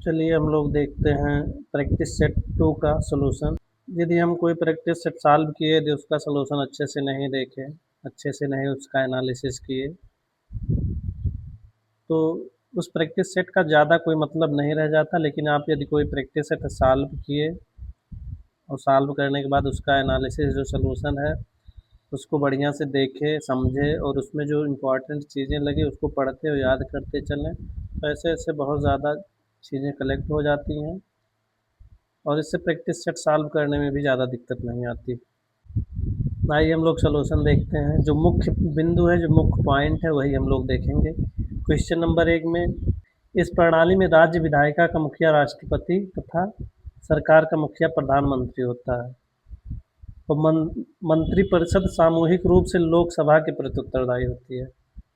चलिए हम लोग देखते हैं प्रैक्टिस सेट 2 का सॉल्यूशन। यदि हम कोई प्रैक्टिस सेट सॉल्व किए यदि उसका सॉल्यूशन अच्छे से नहीं देखे, अच्छे से नहीं उसका एनालिसिस किए, तो उस प्रैक्टिस सेट का ज़्यादा कोई मतलब नहीं रह जाता। लेकिन आप यदि कोई प्रैक्टिस सेट सॉल्व किए और सॉल्व करने के बाद उसका एनालिसिस जो सॉल्यूशन है उसको बढ़िया से देखे, समझे और उसमें जो इम्पोर्टेंट चीज़ें लगी उसको पढ़ते और याद करते चलें, तो ऐसे ऐसे बहुत ज़्यादा चीज़ें कलेक्ट हो जाती हैं और इससे प्रैक्टिस सेट सॉल्व करने में भी ज़्यादा दिक्कत नहीं आती। आइए हम लोग सॉल्यूशन देखते हैं। जो मुख्य बिंदु है, जो मुख्य पॉइंट है, वही हम लोग देखेंगे। क्वेश्चन नंबर 1 में, इस प्रणाली में राज्य विधायिका का मुखिया राष्ट्रपति तथा सरकार का मुखिया प्रधानमंत्री होता है और मंत्रिपरिषद सामूहिक रूप से लोकसभा के प्रति उत्तरदायी होती है।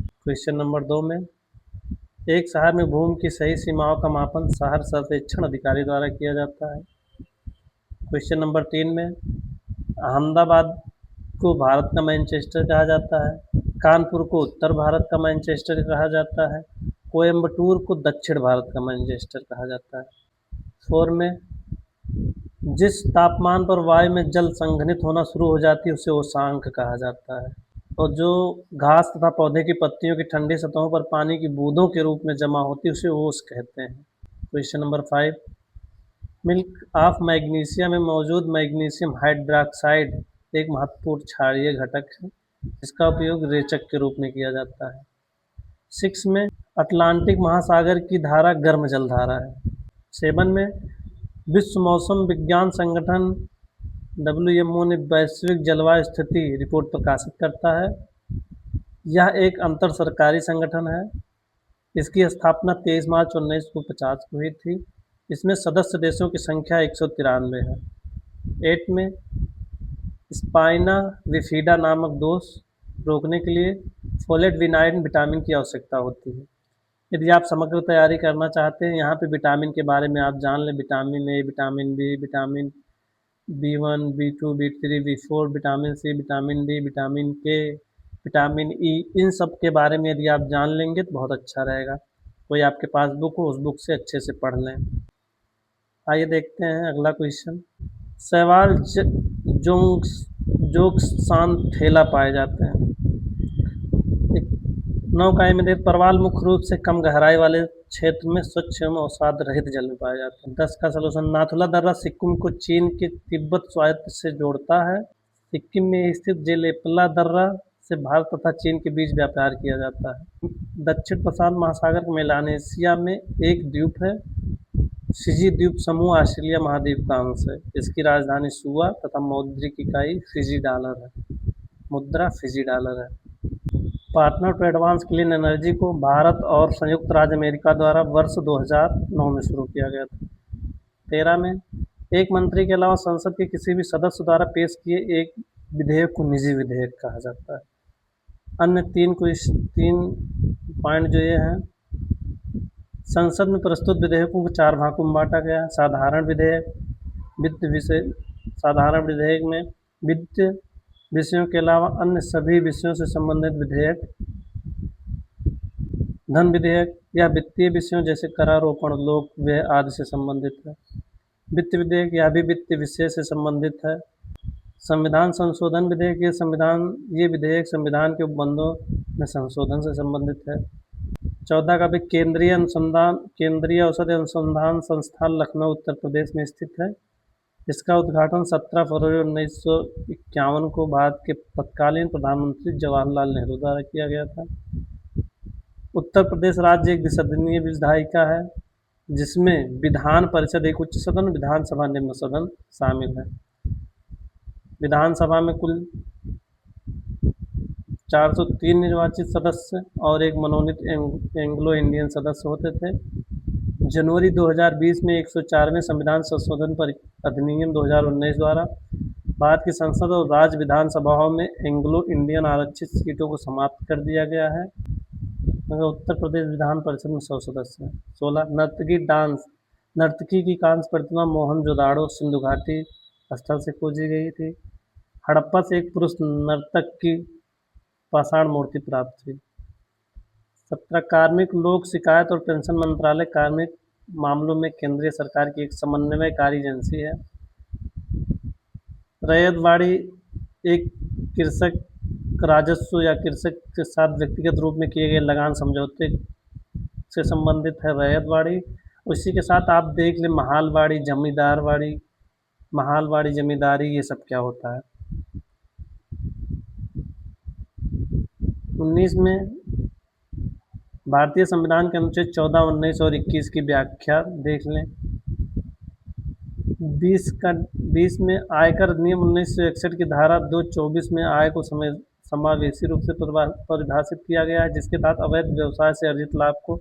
क्वेश्चन नंबर 2 में, एक शहर में भूमि की सही सीमाओं का मापन शहर सर्वेक्षण अधिकारी द्वारा किया जाता है। क्वेश्चन नंबर 3 में, अहमदाबाद को भारत का मैनचेस्टर कहा जाता है, कानपुर को उत्तर भारत का मैनचेस्टर कहा जाता है, कोयम्बटूर को दक्षिण भारत का मैनचेस्टर कहा जाता है। 4 में, जिस तापमान पर वायु में जल संघनित होना शुरू हो जाती है उसे उष्मांक कहा जाता है और जो घास तथा पौधे की पत्तियों की ठंडी सतहों पर पानी की बूंदों के रूप में जमा होती है उसे ओस कहते हैं। Question number 5, milk of magnesia में मौजूद मैग्नीशियम हाइड्रॉक्साइड एक महत्वपूर्ण क्षारीय घटक है जिसका उपयोग रेचक के रूप में किया जाता है। 6 में, अटलांटिक महासागर की धारा गर्म जल धारा है। 7 में, विश्व मौसम विज्ञान संगठन WMO ने वैश्विक जलवायु स्थिति रिपोर्ट प्रकाशित करता है। यह एक अंतर सरकारी संगठन है। इसकी स्थापना 23 मार्च 1950 को हुई थी। इसमें सदस्य देशों की संख्या 193 है। 8 में, स्पाइना बिफिडा नामक दोष रोकने के लिए फोलेट विनाइन विटामिन की आवश्यकता होती है। यदि आप समग्र तैयारी करना चाहते हैं, यहाँ पे विटामिन के बारे में आप जान लें। Vitamin A, vitamin B, vitamin B1, B2, B3, B4, vitamin C, vitamin D, vitamin K, vitamin E, इन सब के बारे में यदि आप जान लेंगे तो बहुत अच्छा रहेगा। कोई आपके पास बुक हो उस बुक से अच्छे से पढ़ लें। आइए देखते हैं अगला क्वेश्चन। शैवाल जोंकसान थैला पाए जाते हैं। 9 का में परवाल मुख्य रूप से कम गहराई वाले क्षेत्र में स्वच्छ एवं अवसाद रहित जल में पाए जाते हैं। 10 का सलूशन, नाथुला दर्रा सिक्किम को चीन के तिब्बत स्वायत्त से जोड़ता है। सिक्किम में स्थित जेलेपला दर्रा से भारत तथा चीन के बीच व्यापार किया जाता है। दक्षिण प्रशांत महासागर के मेलानेशिया में एक द्वीप है। फिजी द्वीप समूह ऑस्ट्रेलिया महाद्वीप का अंश है। इसकी राजधानी सुआ तथा मौद्रिक इकाई फिजी डॉलर है। मुद्रा फिजी डॉलर है। Partner to advance clean energy को भारत और संयुक्त राज्य अमेरिका द्वारा वर्ष 2009 में शुरू किया गया था। 13 में, एक मंत्री के अलावा संसद के किसी भी सदस्य द्वारा पेश किए एक विधेयक को निजी विधेयक कहा जाता है। अन्य 3 पॉइंट जो ये हैं, संसद में प्रस्तुत विधेयकों को 4 भागों में बांटा गया है। साधारण विधेयक, वित्त विषय, साधारण विधेयक में वित्त विषयों के अलावा अन्य सभी विषयों से संबंधित विधेयक, धन विधेयक या वित्तीय विषयों जैसे करारोपण, लोक व्यय आदि से संबंधित है। वित्त विधेयक यह भी वित्त विषय से संबंधित है। संविधान संशोधन विधेयक, ये विधेयक संविधान के उपबंधों में संशोधन से संबंधित है। 14 का भी केंद्रीय औषधि अनुसंधान संस्थान लखनऊ उत्तर प्रदेश में स्थित है। इसका उद्घाटन 17 फरवरी 1951 को भारत के तत्कालीन प्रधानमंत्री जवाहरलाल नेहरू द्वारा किया गया था। उत्तर प्रदेश राज्य एक द्विसदनीय विधायिका है जिसमें विधान परिषद एक उच्च सदन, विधानसभा निम्न सदन शामिल है। विधानसभा में कुल 403 निर्वाचित सदस्य और एक मनोनीत एंग्लो इंडियन सदस्य होते थे। जनवरी 2020 में 104वें संविधान संशोधन पर अधिनियम 2019 द्वारा भारत की संसद और राज्य विधानसभाओं में एंग्लो इंडियन आरक्षित सीटों को समाप्त कर दिया गया है। मगर उत्तर प्रदेश विधान परिषद में 100 सदस्य हैं। 16, नर्तकी की कांस्य प्रतिमा मोहनजोदाड़ो सिंधु घाटी स्थल से खोजी गई थी। हड़प्पा से एक पुरुष नर्तक की पाषाण मूर्ति प्राप्त हुई। 17, कार्मिक लोक शिकायत और पेंशन मंत्रालय कार्मिक मामलों में केंद्रीय सरकार की एक समन्वयकारी एजेंसी है। रैयतवाड़ी एक कृषक राजस्व या कृषक के साथ व्यक्तिगत रूप में किए गए लगान समझौते से संबंधित है रैयतवाड़ी। उसी के साथ आप देख लें महालवाड़ी, जमींदारवाड़ी, महालवाड़ी जमींदारी, ये सब क्या होता है। 19 में भारतीय संविधान के अनुच्छेद 14, 19 और 21 की व्याख्या देख लें। 20 में आयकर अधिनियम 1961 की धारा 224 में आय को समावेशी रूप से परिभाषित किया गया है, जिसके तहत अवैध व्यवसाय से अर्जित लाभ को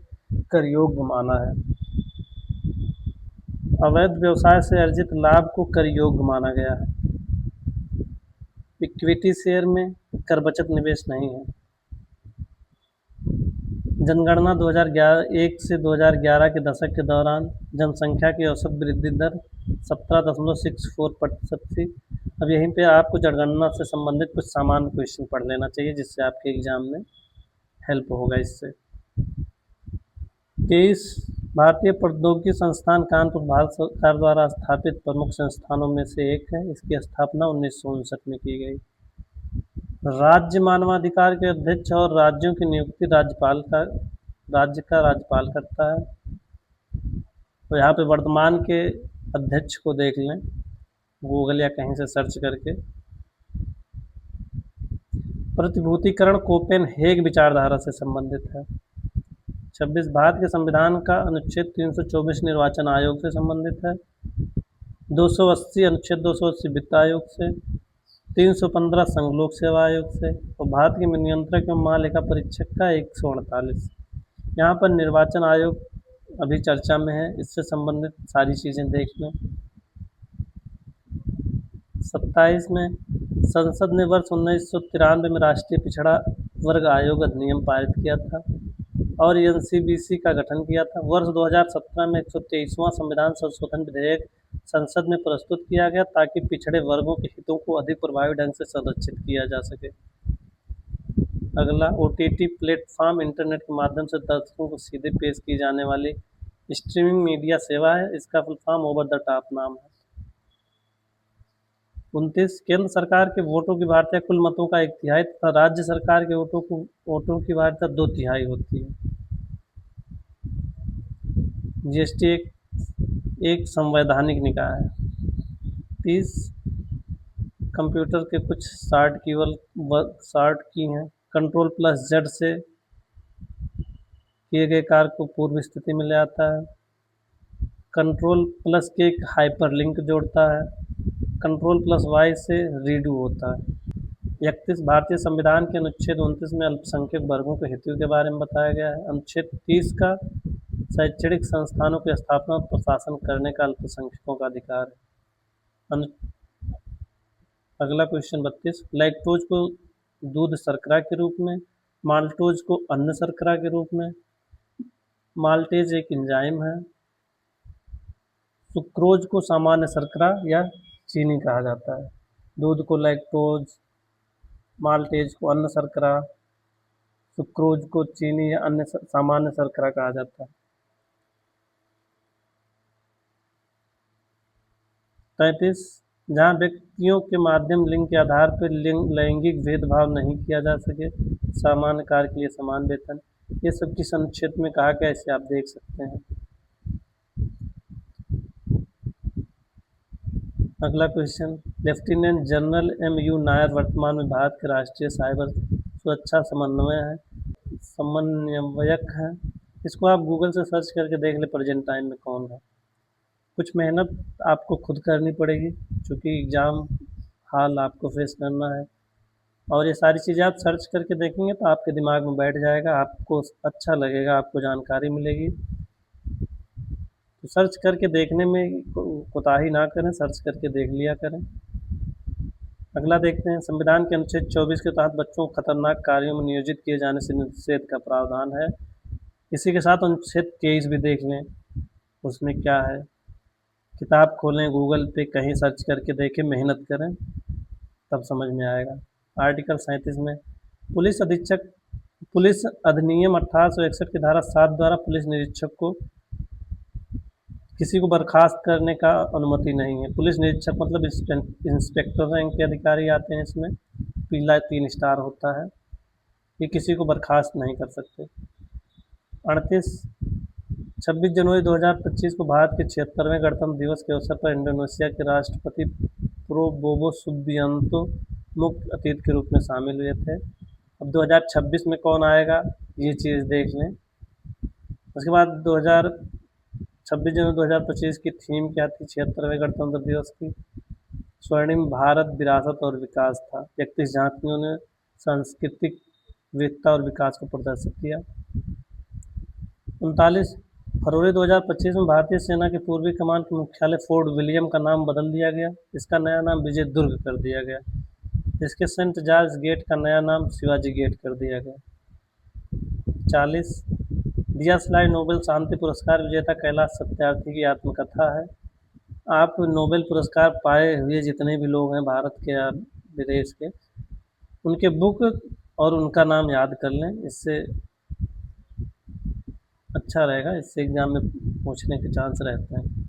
कर योग्य माना है। अवैध व्यवसाय से अर्जित लाभ को कर योग्य माना गया है। इक्विटी शेयर में कर बचत निवेश नहीं है। जनगणना 2001 से 2011 के दशक के दौरान जनसंख्या की औसत वृद्धि दर 17.64% थी। अब यहीं पे आपको जनगणना से संबंधित कुछ सामान्य क्वेश्चन पढ़ लेना चाहिए, जिससे आपके एग्जाम में हेल्प होगा इससे। 23 भारतीय प्रौद्योगिकी संस्थान कानपुर भारत सरकार द्वारा स्थापित प्रमुख संस्थानों में से एक है। इसकी स्थापना 1959 में की गई। राज्य मानवाधिकार के अध्यक्ष और राज्यों की नियुक्ति राज्य का राज्यपाल करता है। तो यहाँ पे वर्तमान के अध्यक्ष को देख लें गूगल या कहीं से सर्च करके। प्रतिभूतिकरण कोपेनहेग विचारधारा से संबंधित है। 26 भारत के संविधान का अनुच्छेद 324 निर्वाचन आयोग से संबंधित है। 280 अनुच्छेद 280 वित्त आयोग से। 315 संघ लोक सेवा आयोग से। और भारत के नियंत्रक एवं महालेखा परीक्षक का 148। यहाँ पर निर्वाचन आयोग अभी चर्चा में है, इससे संबंधित सारी चीज़ें देख लें। 27 में संसद ने वर्ष 1993 में राष्ट्रीय पिछड़ा वर्ग आयोग अधिनियम पारित किया था और एनसीबीसी का गठन किया था। वर्ष 2017 में 123वां संविधान संशोधन विधेयक संसद में प्रस्तुत किया गया ताकि पिछड़े वर्गों के हितों को अधिक प्रभावी ढंग से संरक्षित किया जा सके। अगला ओटीटी प्लेटफॉर्म इंटरनेट के माध्यम से दर्शकों को सीधे पेश की जाने वाली स्ट्रीमिंग मीडिया सेवा है। इसका full form over the top नाम है। 29 केंद्र सरकार के वोटों की वार्ता कुल मतों का 1/3 तथा राज्य सरकार के वोटों की वार्ता 2/3 होती है। जीएसटी एक संवैधानिक निकाय है। 30 कंप्यूटर के कुछ शॉर्ट की हैं। Ctrl+Z से किए गए कार्य को पूर्व स्थिति में ले आता है। Ctrl+K एक हाइपरलिंक जोड़ता है। Ctrl+Y से रीडू होता है। 31 भारतीय संविधान के अनुच्छेद 29 में अल्पसंख्यक वर्गों के हितों के बारे में बताया गया है। अनुच्छेद 30 का शैक्षणिक संस्थानों की स्थापना और प्रशासन करने का अल्पसंख्यकों का अधिकार है। अगला क्वेश्चन 32 लैक्टोज को दूध शर्करा के रूप में, माल्टोज को अन्न शर्करा के रूप में। माल्टेज एक एंजाइम है। सुक्रोज को सामान्य शर्करा या चीनी कहा जाता है। दूध को लैक्टोज, माल्टेज को अन्न शर्करा, सुक्रोज को चीनी या अन्य सामान्य शर्करा कहा जाता है। 33 जहाँ व्यक्तियों के माध्यम लिंग के आधार पर लैंगिक भेदभाव नहीं किया जा सके, सामान्य कार्य के लिए समान वेतन, ये सब किस अनुच्छेद में कहा गया इसे आप देख सकते हैं। अगला question lieutenant general MU Nair वर्तमान में भारत के राष्ट्रीय साइबर सुरक्षा समन्वयक हैं। इसको आप गूगल से सर्च करके देख ले प्रेजेंट टाइम में कौन है। कुछ मेहनत आपको खुद करनी पड़ेगी क्योंकि एग्ज़ाम हाल आपको फेस करना है, और ये सारी चीज़ें आप सर्च करके देखेंगे तो आपके दिमाग में बैठ जाएगा, आपको अच्छा लगेगा, आपको जानकारी मिलेगी। तो सर्च करके देखने में कोताही ना करें, सर्च करके देख लिया करें। अगला देखते हैं संविधान के अनुच्छेद 24 के तहत बच्चों को खतरनाक कार्यों में नियोजित किए जाने से निषेध का प्रावधान है। इसी के साथ अनुच्छेद 23 भी देख लें उसमें क्या है। किताब खोलें, गूगल पे कहीं सर्च करके देखें, मेहनत करें, तब समझ में आएगा। आर्टिकल 37 में पुलिस अधिनियम 1861 की धारा 7 द्वारा पुलिस निरीक्षक को किसी को बर्खास्त करने का अनुमति नहीं है। पुलिस निरीक्षक मतलब इंस्पेक्टर रैंक के अधिकारी आते हैं इसमें, पीला 3 स्टार होता है। ये किसी को बर्खास्त नहीं कर सकते। 38 26 जनवरी 2025 को भारत के 76वें गणतंत्र दिवस के अवसर पर इंडोनेशिया के राष्ट्रपति प्रोबोवो सुबियांतो मुख्य अतिथि के रूप में शामिल हुए थे। अब 2026 में कौन आएगा ये चीज़ देख लें। उसके बाद 26 जनवरी 2025 की थीम क्या थी 76वें गणतंत्र दिवस की? स्वर्णिम भारत विरासत और विकास था। 31 झांकियों ने सांस्कृतिक विविधता और विकास को प्रदर्शित किया। 39 फरवरी 2025 में भारतीय सेना के पूर्वी कमान के मुख्यालय फोर्ट विलियम का नाम बदल दिया गया। इसका नया नाम विजय दुर्ग कर दिया गया। इसके सेंट जॉर्ज गेट का नया नाम शिवाजी गेट कर दिया गया। 40 दिया सलाई नोबेल शांति पुरस्कार विजेता कैलाश सत्यार्थी की आत्मकथा है। आप नोबेल पुरस्कार पाए हुए जितने भी लोग हैं भारत के या विदेश के, उनके बुक और उनका नाम याद कर लें, इससे अच्छा रहेगा। इससे एग्ज़ाम में पूछने के चांस रहते हैं।